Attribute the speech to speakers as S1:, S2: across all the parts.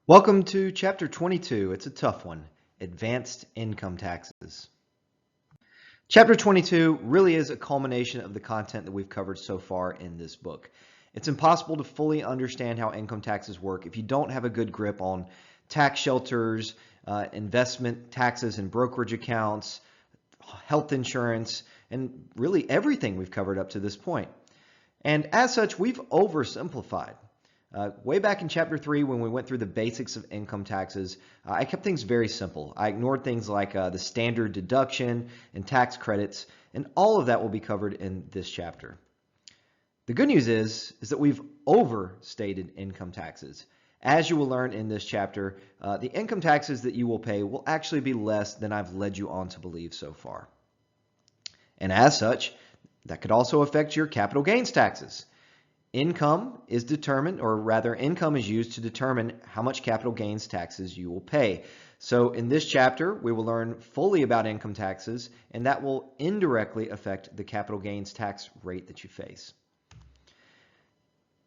S1: Welcome to Chapter 22. It's a tough one, Advanced Income Taxes. Chapter 22 really is a culmination of the content that we've covered so far in this book. It's impossible to fully understand how income taxes work if you don't have a good grip on tax shelters, investment taxes and brokerage accounts, health insurance, and really everything we've covered up to this point. And as such, we've oversimplified. Way back in Chapter 3, when we went through the basics of income taxes, I kept things very simple. I ignored things like the standard deduction and tax credits, and all of that will be covered in this chapter. The good news is that we've overstated income taxes. As you will learn in this chapter, the income taxes that you will pay will actually be less than I've led you on to believe so far. And as such, that could also affect your capital gains taxes. Income is determined, or rather income is used to determine how much capital gains taxes you will pay. So in this chapter, we will learn fully about income taxes, and that will indirectly affect the capital gains tax rate that you face.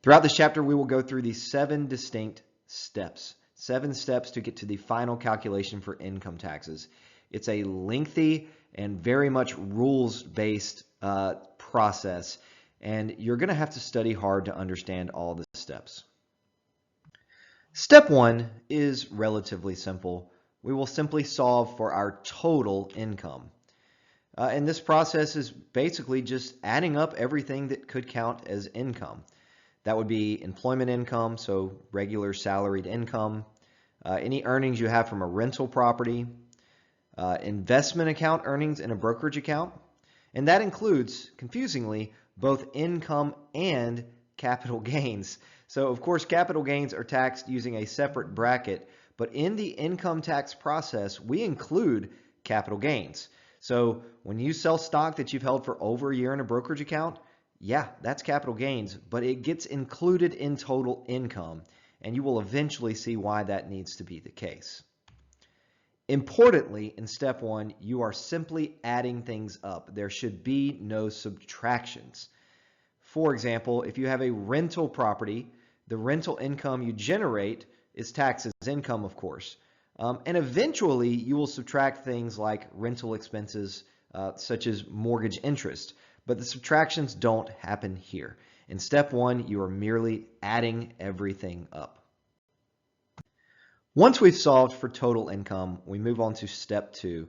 S1: Throughout this chapter, we will go through these 7 distinct steps. 7 steps to get to the final calculation for income taxes. It's a lengthy and very much rules-based process, and you're going to have to study hard to understand all the steps. Step 1 is relatively simple. We will simply solve for our total income. And this process is basically just adding up everything that could count as income. That would be employment income, so regular salaried income, any earnings you have from a rental property, investment account earnings in a brokerage account, and that includes, confusingly, both income and capital gains. So of course, capital gains are taxed using a separate bracket, but in the income tax process, we include capital gains. So when you sell stock that you've held for over a year in a brokerage account, yeah, that's capital gains, but it gets included in total income, and you will eventually see why that needs to be the case. Importantly, in step 1, you are simply adding things up. There should be no subtractions. For example, if you have a rental property, the rental income you generate is taxed as income, of course. And eventually, you will subtract things like rental expenses, such as mortgage interest. But the subtractions don't happen here. In step 1, you are merely adding everything up. Once we've solved for total income, we move on to step 2,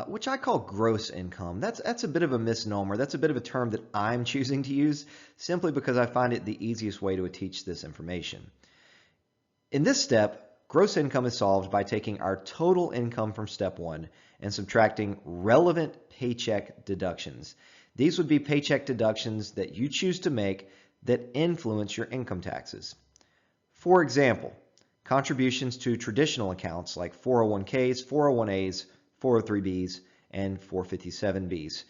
S1: which I call gross income. That's a bit of a misnomer. That's a bit of a term that I'm choosing to use simply because I find it the easiest way to teach this information. In this step, gross income is solved by taking our total income from step 1 and subtracting relevant paycheck deductions. These would be paycheck deductions that you choose to make that influence your income taxes. For example, contributions to traditional accounts like 401ks, 401as, 403bs, and 457bs.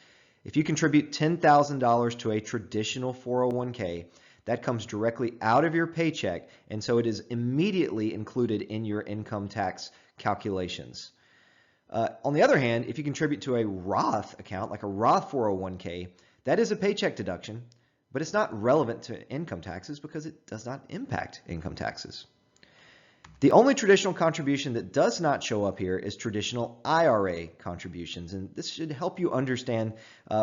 S1: If you contribute $10,000 to a traditional 401k, that comes directly out of your paycheck, and so it is immediately included in your income tax calculations. On the other hand, if you contribute to a Roth account, like a Roth 401k, that is a paycheck deduction, but it's not relevant to income taxes because it does not impact income taxes. The only traditional contribution that does not show up here is traditional IRA contributions, and this should help you understand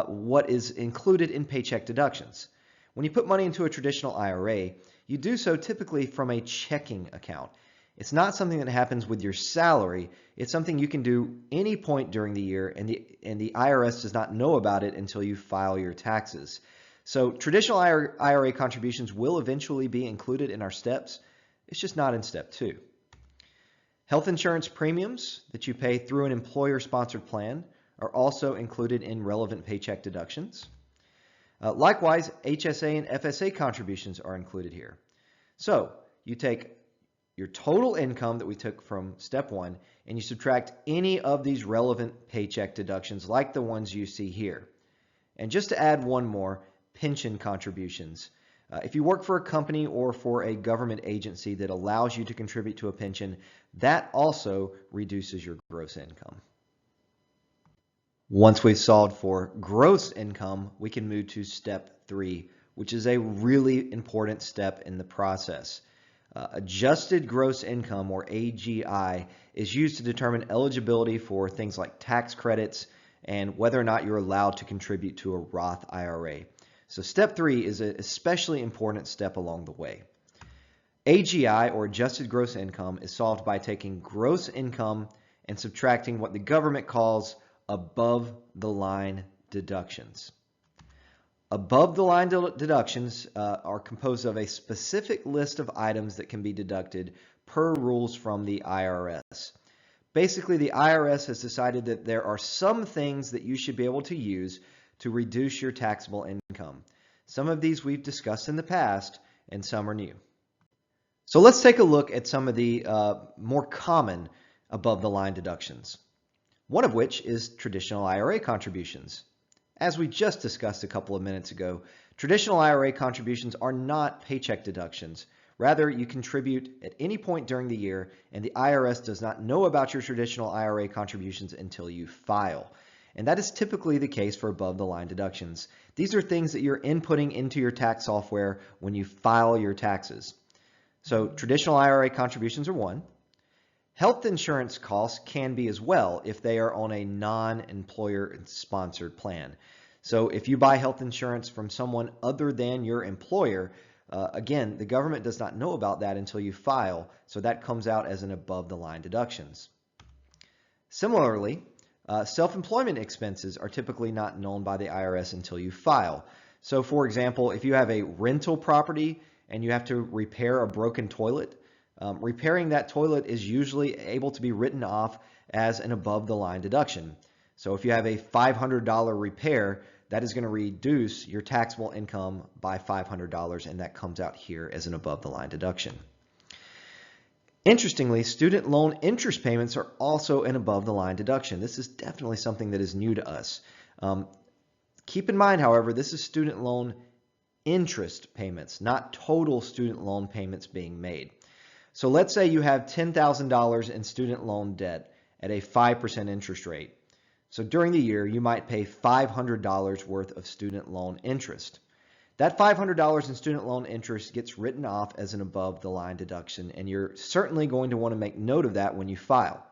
S1: what is included in paycheck deductions. When you put money into a traditional IRA, you do so typically from a checking account. It's not something that happens with your salary. It's something you can do any point during the year, and the IRS does not know about it until you file your taxes. So traditional IRA contributions will eventually be included in our steps. It's just not in step 2. Health insurance premiums that you pay through an employer-sponsored plan are also included in relevant paycheck deductions. Likewise, HSA and FSA contributions are included here. So you take your total income that we took from step 1 and you subtract any of these relevant paycheck deductions like the ones you see here. And just to add one more, pension contributions. If you work for a company or for a government agency that allows you to contribute to a pension, that also reduces your gross income. Once we've solved for gross income, we can move to step 3, which is a really important step in the process. Adjusted gross income, or AGI, is used to determine eligibility for things like tax credits and whether or not you're allowed to contribute to a Roth IRA. So step 3 is an especially important step along the way. AGI, or adjusted gross income, is solved by taking gross income and subtracting what the government calls above-the-line deductions. Above-the-line deductions are composed of a specific list of items that can be deducted per rules from the IRS. Basically, the IRS has decided that there are some things that you should be able to use to reduce your taxable income. Some of these we've discussed in the past, and some are new. So let's take a look at some of the more common above-the-line deductions, one of which is traditional IRA contributions. As we just discussed a couple of minutes ago, traditional IRA contributions are not paycheck deductions. Rather, you contribute at any point during the year, and the IRS does not know about your traditional IRA contributions until you file. And that is typically the case for above-the-line deductions. These are things that you're inputting into your tax software when you file your taxes. So traditional IRA contributions are one. Health insurance costs can be as well if they are on a non-employer sponsored plan. So if you buy health insurance from someone other than your employer, again, the government does not know about that until you file, so that comes out as an above-the-line deductions. Similarly, self-employment expenses are typically not known by the IRS until you file. So for example, if you have a rental property and you have to repair a broken toilet, repairing that toilet is usually able to be written off as an above-the-line deduction. So if you have a $500 repair, that is going to reduce your taxable income by $500, and that comes out here as an above-the-line deduction. Interestingly, student loan interest payments are also an above-the-line deduction. This is definitely something that is new to us. Keep in mind, however, this is student loan interest payments, not total student loan payments being made. So let's say you have $10,000 in student loan debt at a 5% interest rate. So during the year, you might pay $500 worth of student loan interest. That $500 in student loan interest gets written off as an above-the-line deduction, and you're certainly going to want to make note of that when you file.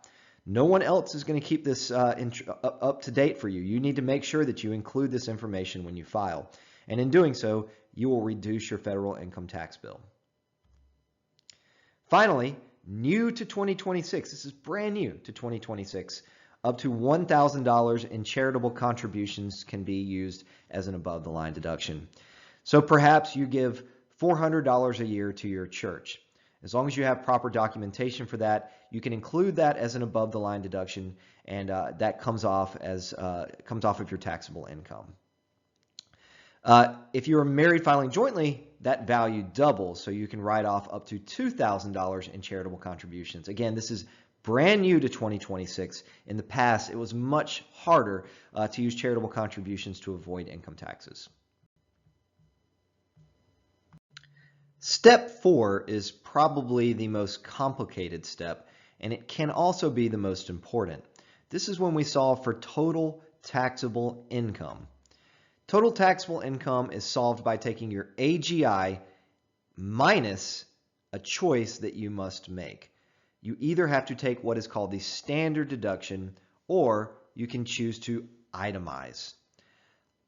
S1: No one else is going to keep this up to date for you. You need to make sure that you include this information when you file. And in doing so, you will reduce your federal income tax bill. Finally, new to 2026, this is brand new to 2026, up to $1,000 in charitable contributions can be used as an above-the-line deduction. So perhaps you give $400 a year to your church. As long as you have proper documentation for that, you can include that as an above-the-line deduction, and that comes off of your taxable income. If you're married filing jointly, that value doubles, so you can write off up to $2,000 in charitable contributions. Again, this is brand new to 2026. In the past, it was much harder to use charitable contributions to avoid income taxes. Step 4 is probably the most complicated step, and it can also be the most important. This is when we solve for total taxable income. Total taxable income is solved by taking your AGI minus a choice that you must make. You either have to take what is called the standard deduction, or you can choose to itemize.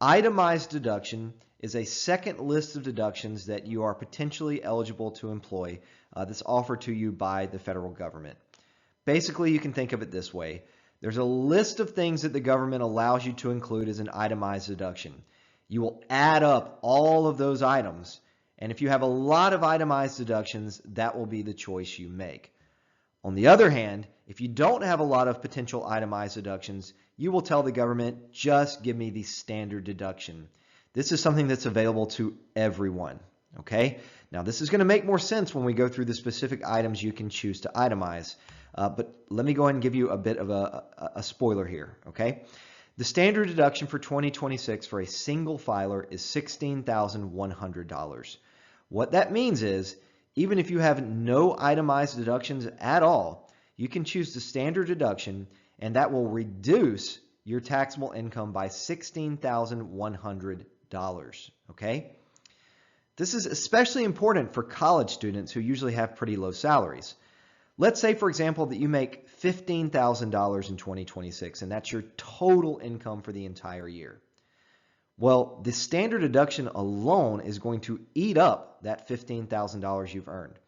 S1: Itemized deduction is a second list of deductions that you are potentially eligible to employ that's offered to you by the federal government. Basically, you can think of it this way. There's a list of things that the government allows you to include as an itemized deduction. You will add up all of those items, and if you have a lot of itemized deductions, that will be the choice you make. On the other hand, if you don't have a lot of potential itemized deductions, you will tell the government, just give me the standard deduction. This is something that's available to everyone, okay? Now, this is going to make more sense when we go through the specific items you can choose to itemize, but let me go ahead and give you a bit of a spoiler here, okay? The standard deduction for 2026 for a single filer is $16,100. What that means is, even if you have no itemized deductions at all, you can choose the standard deduction, and that will reduce your taxable income by $16,100, okay? This is especially important for college students who usually have pretty low salaries. Let's say, for example, that you make $15,000 in 2026, and that's your total income for the entire year. Well, the standard deduction alone is going to eat up that $15,000 you've earned.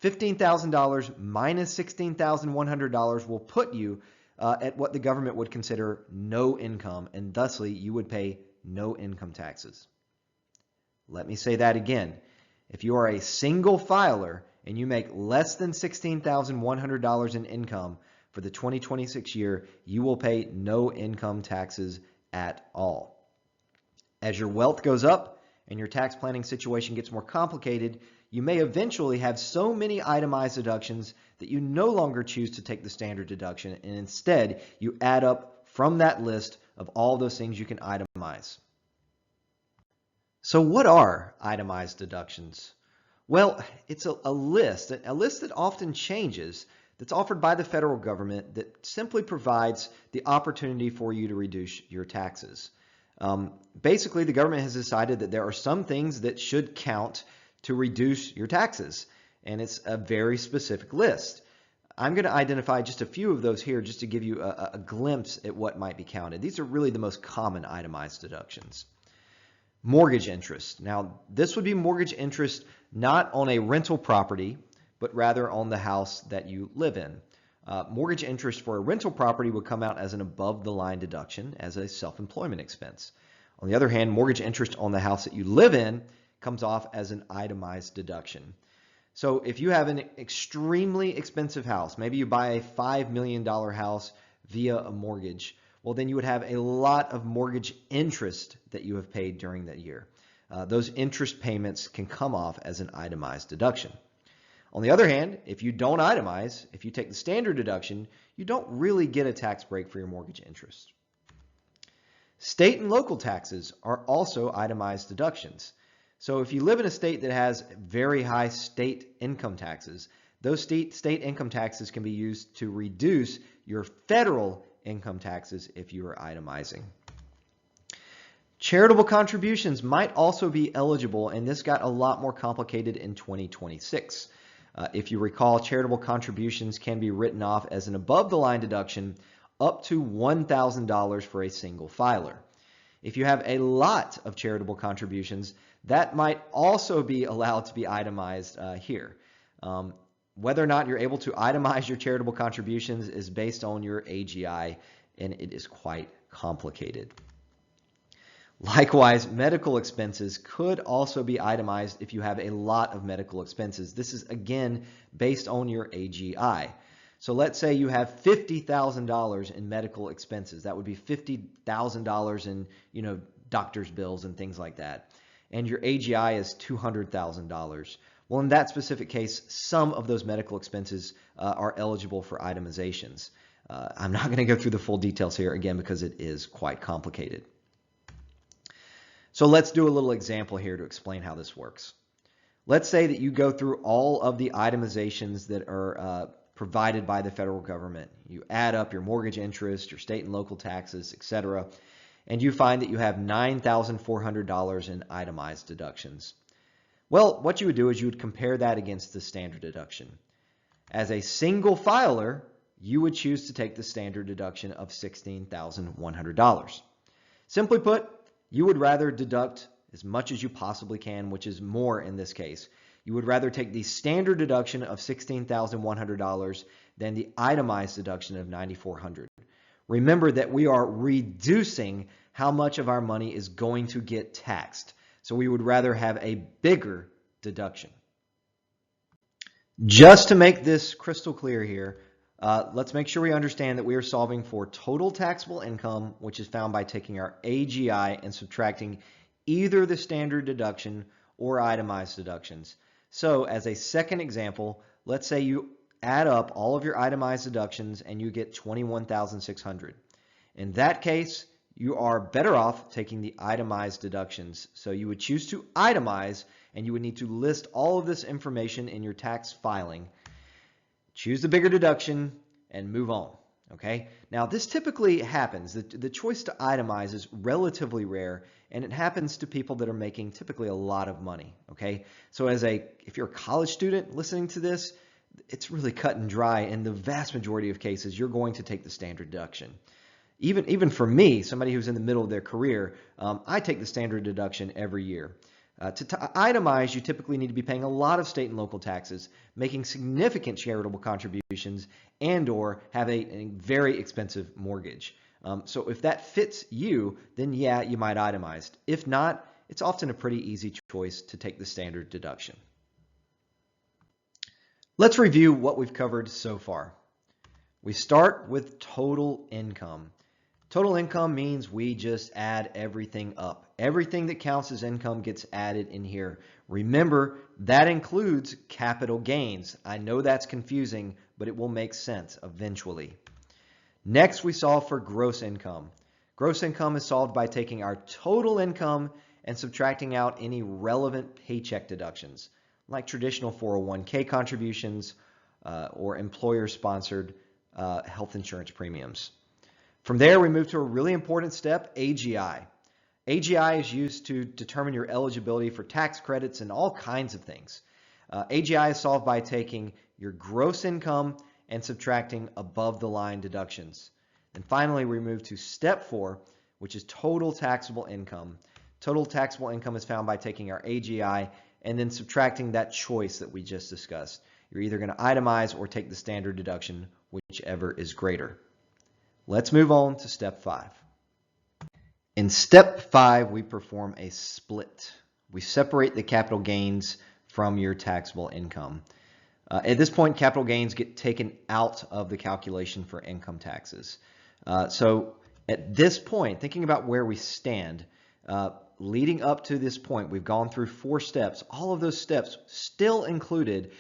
S1: $15,000 minus $16,100 will put you at what the government would consider no income, and thusly you would pay no income taxes. Let me say that again. If you are a single filer and you make less than $16,100 in income for the 2026 year, you will pay no income taxes at all. As your wealth goes up and your tax planning situation gets more complicated, you may eventually have so many itemized deductions that you no longer choose to take the standard deduction, and instead you add up from that list of all those things you can itemize. So what are itemized deductions? Well, it's a list that often changes, that's offered by the federal government that simply provides the opportunity for you to reduce your taxes. Basically, the government has decided that there are some things that should count to reduce your taxes, and it's a very specific list. I'm going to identify just a few of those here just to give you a glimpse at what might be counted. These are really the most common itemized deductions. Mortgage interest. Now, this would be mortgage interest not on a rental property, but rather on the house that you live in. Mortgage interest for a rental property would come out as an above-the-line deduction as a self-employment expense. On the other hand, mortgage interest on the house that you live in comes off as an itemized deduction. So if you have an extremely expensive house, maybe you buy a $5 million house via a mortgage, well, then you would have a lot of mortgage interest that you have paid during that year. Those interest payments can come off as an itemized deduction. On the other hand, if you don't itemize, if you take the standard deduction, you don't really get a tax break for your mortgage interest. State and local taxes are also itemized deductions. So if you live in a state that has very high state income taxes, those state income taxes can be used to reduce your federal income taxes if you are itemizing. Charitable contributions might also be eligible, and this got a lot more complicated in 2026. If you recall, charitable contributions can be written off as an above-the-line deduction up to $1,000 for a single filer. If you have a lot of charitable contributions, that might also be allowed to be itemized here. Whether or not you're able to itemize your charitable contributions is based on your AGI, and it is quite complicated. Likewise, medical expenses could also be itemized if you have a lot of medical expenses. This is, again, based on your AGI. So let's say you have $50,000 in medical expenses. That would be $50,000 in, doctor's bills and things like that. And your AGI is $200,000. Well, in that specific case, some of those medical expenses are eligible for itemizations. I'm not going to go through the full details here again because it is quite complicated. So let's do a little example here to explain how this works. Let's say that you go through all of the itemizations that are provided by the federal government. You add up your mortgage interest, your state and local taxes, etc., and you find that you have $9,400 in itemized deductions. Well, what you would do is you would compare that against the standard deduction. As a single filer, you would choose to take the standard deduction of $16,100. Simply put, you would rather deduct as much as you possibly can, which is more in this case. You would rather take the standard deduction of $16,100 than the itemized deduction of $9,400. Remember that we are reducing how much of our money is going to get taxed. So we would rather have a bigger deduction. Just to make this crystal clear here, let's make sure we understand that we are solving for total taxable income, which is found by taking our AGI and subtracting either the standard deduction or itemized deductions. So as a second example, let's say you add up all of your itemized deductions and you get $21,600. In that case, you are better off taking the itemized deductions. So you would choose to itemize, and you would need to list all of this information in your tax filing. Choose the bigger deduction and move on. Okay, now this typically happens. The choice to itemize is relatively rare, and it happens to people that are making typically a lot of money. Okay, so if you're a college student listening to this, it's really cut and dry. In the vast majority of cases, you're going to take the standard deduction. Even for me, somebody who's in the middle of their career, I take the standard deduction every year. To itemize, you typically need to be paying a lot of state and local taxes, making significant charitable contributions, and/or have a very expensive mortgage. So if that fits you, then yeah, you might itemize. If not, it's often a pretty easy choice to take the standard deduction. Let's review what we've covered so far. We start with total income. Total income means we just add everything up. Everything that counts as income gets added in here. Remember, that includes capital gains. I know that's confusing, but it will make sense eventually. Next, we solve for gross income. Gross income is solved by taking our total income and subtracting out any relevant paycheck deductions, like traditional 401k contributions or employer-sponsored health insurance premiums. From there, we move to a really important step, AGI. AGI is used to determine your eligibility for tax credits and all kinds of things. AGI is solved by taking your gross income and subtracting above the line deductions. And finally, we move to step 4, which is total taxable income. Total taxable income is found by taking our AGI and then subtracting that choice that we just discussed. You're either going to itemize or take the standard deduction, whichever is greater. Let's move on to step 5. In step 5, we perform a split. We separate the capital gains from your taxable income. At this point, capital gains get taken out of the calculation for income taxes. So at this point, thinking about where we stand, leading up to this point, we've gone through 4 steps. All of those steps still included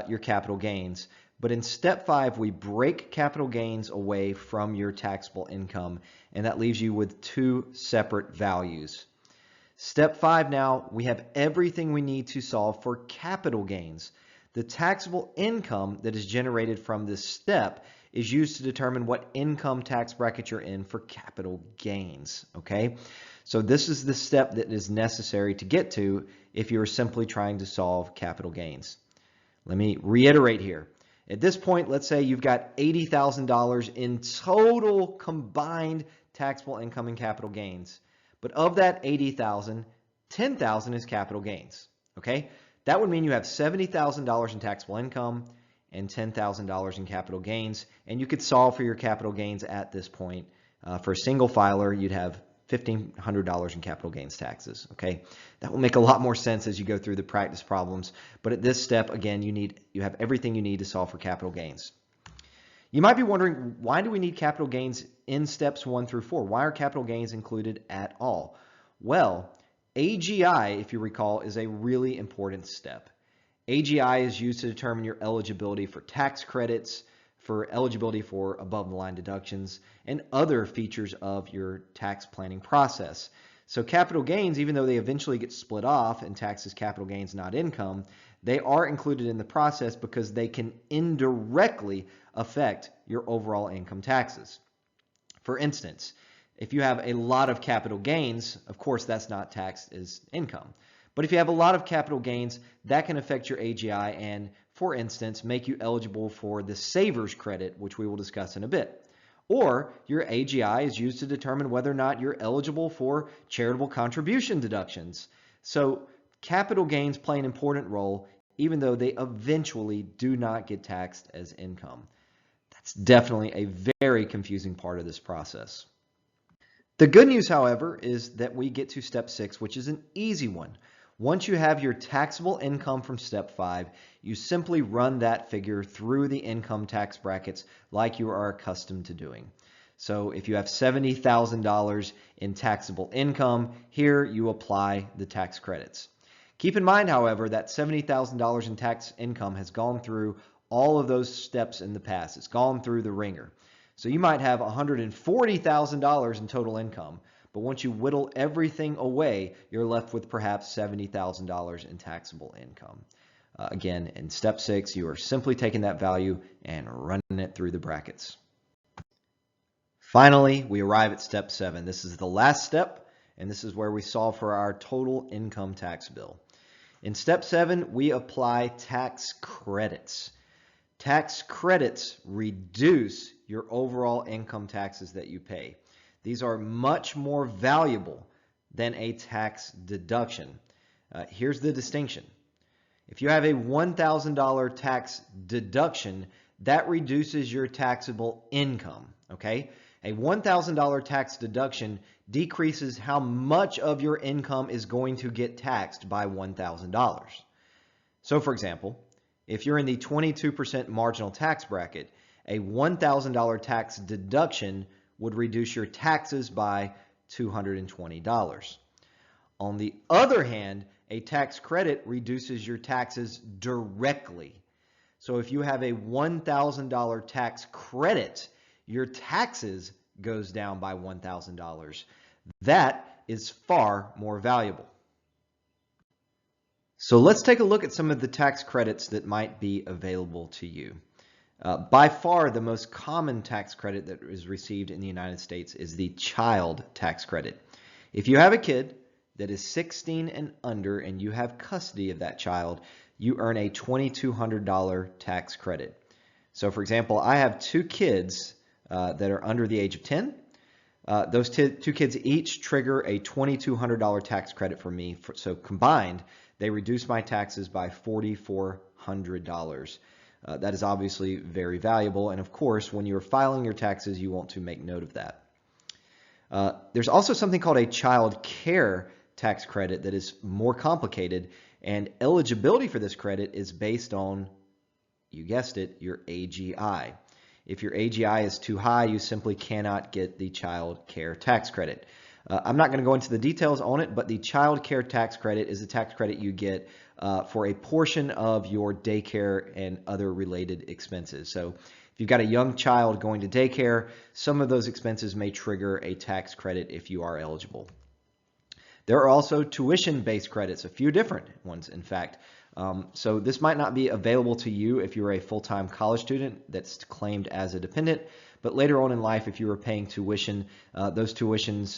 S1: your capital gains. But in step 5, we break capital gains away from your taxable income, and that leaves you with 2 separate values. Step 5 now, we have everything we need to solve for capital gains. The taxable income that is generated from this step is used to determine what income tax bracket you're in for capital gains, okay? So this is the step that is necessary to get to if you're simply trying to solve capital gains. Let me reiterate here. At this point, let's say you've got $80,000 in total combined taxable income and capital gains. But of that $80,000, $10,000 is capital gains. Okay? That would mean you have $70,000 in taxable income and $10,000 in capital gains. And you could solve for your capital gains at this point. For a single filer, you'd have $1,500 in capital gains taxes. Okay, that will make a lot more sense as you go through the practice problems. But at this step, again, you have everything you need to solve for capital gains. You might be wondering, why do we need capital gains in steps 1 through 4? Why are capital gains included at all? Well, AGI, if you recall, is a really important step. AGI is used to determine your eligibility for tax credits, for eligibility for above-the-line deductions, and other features of your tax planning process. So capital gains, even though they eventually get split off and taxed as capital gains, not income, they are included in the process because they can indirectly affect your overall income taxes. For instance, if you have a lot of capital gains, of course that's not taxed as income. But if you have a lot of capital gains, that can affect your AGI and, for instance, make you eligible for the Savers credit, which we will discuss in a bit. Or your AGI is used to determine whether or not you're eligible for charitable contribution deductions. So capital gains play an important role, even though they eventually do not get taxed as income. That's definitely a very confusing part of this process. The good news, however, is that we get to step 6, which is an easy one. Once you have your taxable income from step 5, you simply run that figure through the income tax brackets like you are accustomed to doing. So if you have $70,000 in taxable income, here you apply the tax credits. Keep in mind, however, that $70,000 in tax income has gone through all of those steps in the past. It's gone through the ringer. So you might have $140,000 in total income, but once you whittle everything away, you're left with perhaps $70,000 in taxable income. Again, in step 6, you are simply taking that value and running it through the brackets. Finally, we arrive at step 7. This is the last step, and this is where we solve for our total income tax bill. In step 7, we apply tax credits. Tax credits reduce your overall income taxes that you pay. These are much more valuable than a tax deduction. Here's the distinction. If you have a $1,000 tax deduction, that reduces your taxable income, okay? A $1,000 tax deduction decreases how much of your income is going to get taxed by $1,000. So for example, if you're in the 22% marginal tax bracket, a $1,000 tax deduction would reduce your taxes by $220. On the other hand, a tax credit reduces your taxes directly. So if you have a $1,000 tax credit, your taxes goes down by $1,000. That is far more valuable. So let's take a look at some of the tax credits that might be available to you. By far, the most common tax credit that is received in the United States is the child tax credit. If you have a kid that is 16 and under and you have custody of that child, you earn a $2,200 tax credit. So for example, I have 2 kids that are under the age of 10. Those 2 kids each trigger a $2,200 tax credit for me. So combined, they reduce my taxes by $4,400. That is obviously very valuable. And of course, when you're filing your taxes, you want to make note of that. There's also something called a child care tax credit that is more complicated. And eligibility for this credit is based on, you guessed it, your AGI. If your AGI is too high, you simply cannot get the child care tax credit. I'm not going to go into the details on it, but the child care tax credit is a tax credit you get for a portion of your daycare and other related expenses. So if you've got a young child going to daycare, some of those expenses may trigger a tax credit if you are eligible. There are also tuition-based credits, a few different ones, in fact. So this might not be available to you if you're a full-time college student that's claimed as a dependent, but later on in life, if you were paying tuition, those tuition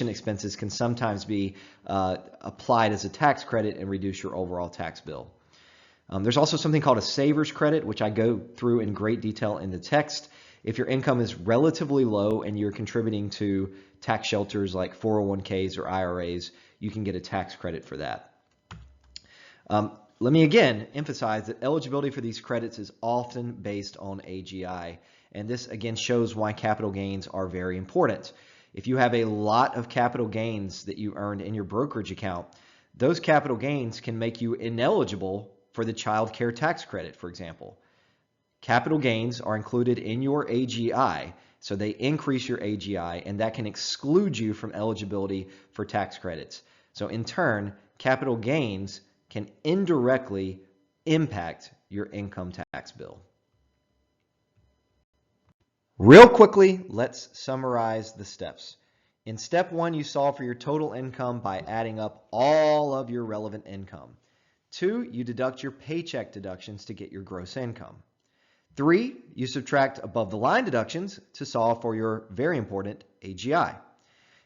S1: expenses can sometimes be applied as a tax credit and reduce your overall tax bill. There's also something called a saver's credit, which I go through in great detail in the text. If your income is relatively low and you're contributing to tax shelters like 401ks or IRAs, you can get a tax credit for that. Let me again emphasize that eligibility for these credits is often based on AGI, and this again shows why capital gains are very important. If you have a lot of capital gains that you earned in your brokerage account, those capital gains can make you ineligible for the child care tax credit, for example. Capital gains are included in your AGI, so they increase your AGI, and that can exclude you from eligibility for tax credits. So in turn, capital gains can indirectly impact your income tax bill. Real quickly, let's summarize the steps. In step 1, you solve for your total income by adding up all of your relevant income. 2, you deduct your paycheck deductions to get your gross income. 3, you subtract above the line deductions to solve for your very important AGI.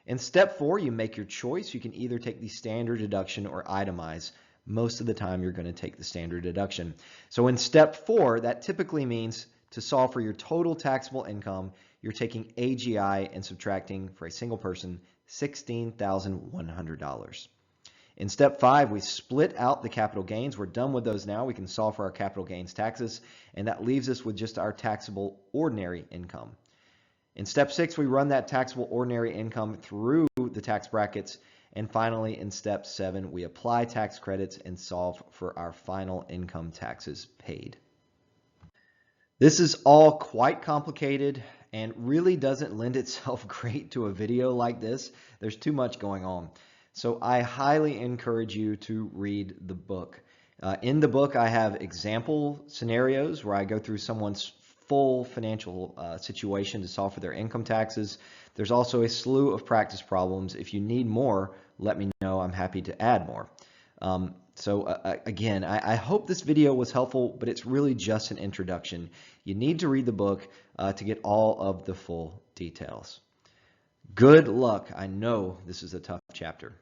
S1: In step 4, you make your choice. You can either take the standard deduction or itemize. Most of the time, you're going to take the standard deduction. So in step 4, that typically means to solve for your total taxable income, you're taking AGI and subtracting, for a single person, $16,100. In step 5, we split out the capital gains. We're done with those now. We can solve for our capital gains taxes, and that leaves us with just our taxable ordinary income. In step 6, we run that taxable ordinary income through the tax brackets. And finally, in step 7, we apply tax credits and solve for our final income taxes paid. This is all quite complicated and really doesn't lend itself great to a video like this. There's too much going on. So I highly encourage you to read the book. In the book, I have example scenarios where I go through someone's full financial situation to solve for their income taxes. There's also a slew of practice problems. If you need more, let me know. I'm happy to add more. So again, I hope this video was helpful, but it's really just an introduction. You need to read the book to get all of the full details. Good luck. I know this is a tough chapter.